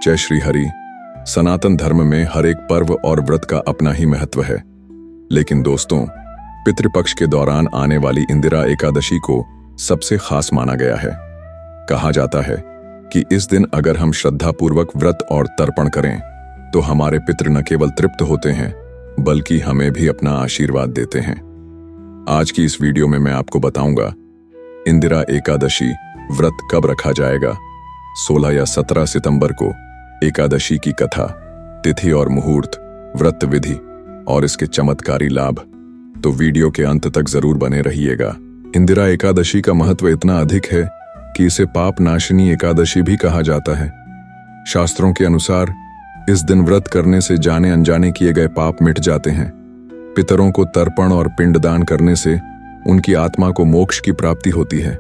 जय श्री हरि। सनातन धर्म में हर एक पर्व और व्रत का अपना ही महत्व है, लेकिन दोस्तों, पितृपक्ष के दौरान आने वाली इंदिरा एकादशी को सबसे खास माना गया है। कहा जाता है कि इस दिन अगर हम श्रद्धापूर्वक व्रत और तर्पण करें तो हमारे पितृ न केवल तृप्त होते हैं बल्कि हमें भी अपना आशीर्वाद देते हैं। आज की इस वीडियो में मैं आपको बताऊंगा इंदिरा एकादशी व्रत कब रखा जाएगा, 16 या 17 सितंबर को एकादशी की कथा, तिथि और मुहूर्त, व्रत विधि और इसके चमत्कारी लाभ। तो वीडियो के अंत तक जरूर बने रहिएगा। इंदिरा एकादशी का महत्व इतना अधिक है कि इसे पाप नाशिनी एकादशी भी कहा जाता है। शास्त्रों के अनुसार इस दिन व्रत करने से जाने अनजाने किए गए पाप मिट जाते हैं। पितरों को तर्पण और पिंडदान करने से उनकी आत्मा को मोक्ष की प्राप्ति होती है।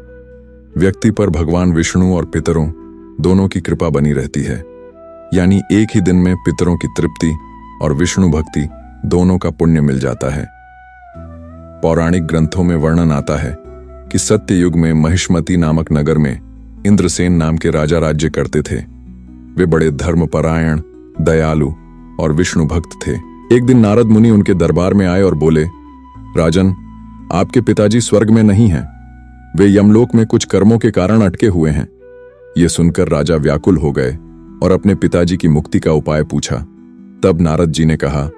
व्यक्ति पर भगवान विष्णु और पितरों दोनों की कृपा बनी रहती है, यानी एक ही दिन में पितरों की तृप्ति और विष्णु भक्ति दोनों का पुण्य मिल जाता है। पौराणिक ग्रंथों में वर्णन आता है कि सत्य युग में महिष्मती नामक नगर में इंद्रसेन नाम के राजा राज्य करते थे। वे बड़े धर्मपरायण, दयालु और विष्णु भक्त थे। एक दिन नारद मुनि उनके दरबार में आए और बोले, राजन, आपके पिताजी स्वर्ग में नहीं हैं, वे यमलोक में कुछ कर्मों के कारण अटके हुए हैं। ये सुनकर राजा व्याकुल हो गए और अपने पिताजी की मुक्ति का उपाय पूछा। तब नारद जी ने कहा,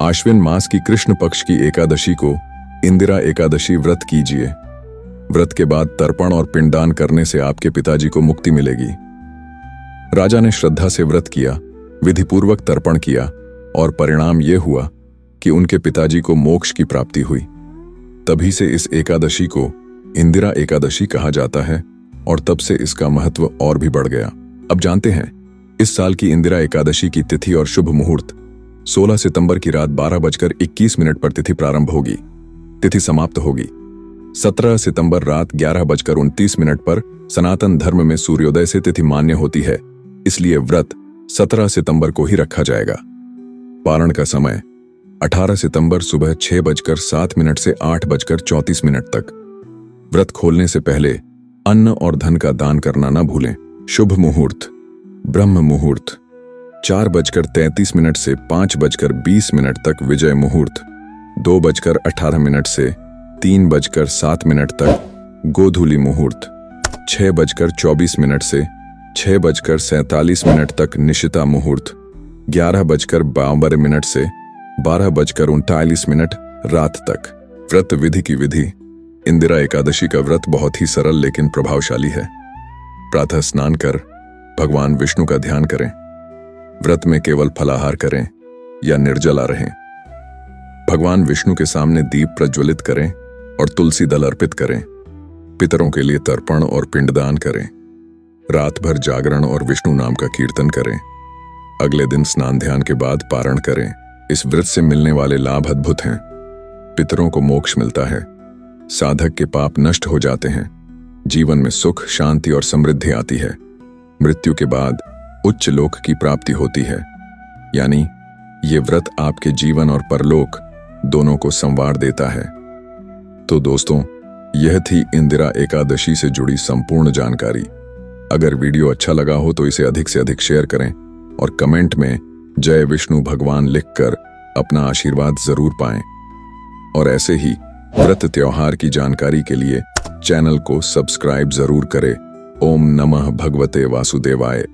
आश्विन मास की कृष्ण पक्ष की एकादशी को इंदिरा एकादशी व्रत कीजिए। व्रत के बाद तर्पण और पिंडदान करने से आपके पिताजी को मुक्ति मिलेगी। राजा ने श्रद्धा से व्रत किया, विधिपूर्वक तर्पण किया और परिणाम यह हुआ कि उनके पिताजी को मोक्ष की प्राप्ति हुई। तभी से इस एकादशी को इंदिरा एकादशी कहा जाता है और तब से इसका महत्व और भी बढ़ गया। अब जानते हैं इस साल की इंदिरा एकादशी की तिथि और शुभ मुहूर्त। 16 सितंबर की रात 12:21 पर तिथि प्रारंभ होगी, तिथि समाप्त होगी। 17 सितंबर रात 11:29 पर सनातन धर्म में सूर्योदय से तिथि मान्य होती है, इसलिए व्रत 17 सितंबर को ही रखा जाएगा। पारण का समय 18 सितंबर सुबह 6:07 से 8:34 तक। व्रत खोलने से पहले अन्न और धन का दान करना न भूलें। शुभ मुहूर्त ब्रह्म मुहूर्त 4:33 से 5:20 तक विजय मुहूर्त, 2:18 से 3:07 तक गोधूली मुहूर्त, 6:24 से 6:47 तक निशिता मुहूर्त, 11:52 से 12:39 रात तक। व्रत विधि की विधि। इंदिरा एकादशी का व्रत बहुत ही सरल लेकिन प्रभावशाली है। प्रातः स्नान कर भगवान विष्णु का ध्यान करें। व्रत में केवल फलाहार करें या निर्जला रहें। भगवान विष्णु के सामने दीप प्रज्वलित करें और तुलसी दल अर्पित करें। पितरों के लिए तर्पण और पिंडदान करें। रात भर जागरण और विष्णु नाम का कीर्तन करें। अगले दिन स्नान ध्यान के बाद पारण करें। इस व्रत से मिलने वाले लाभ अद्भुत हैं। पितरों को मोक्ष मिलता है, साधक के पाप नष्ट हो जाते हैं, जीवन में सुख, शांति और समृद्धि आती है। मृत्यु के बाद उच्च लोक की प्राप्ति होती है, यानी ये व्रत आपके जीवन और परलोक दोनों को संवार देता है। तो दोस्तों, यह थी इंदिरा एकादशी से जुड़ी संपूर्ण जानकारी। अगर वीडियो अच्छा लगा हो तो इसे अधिक से अधिक शेयर करें और कमेंट में जय विष्णु भगवान लिखकर अपना आशीर्वाद जरूर पाएं। और ऐसे ही व्रत त्योहार की जानकारी के लिए चैनल को सब्सक्राइब जरूर करें। ओम नमः भगवते वासुदेवाय।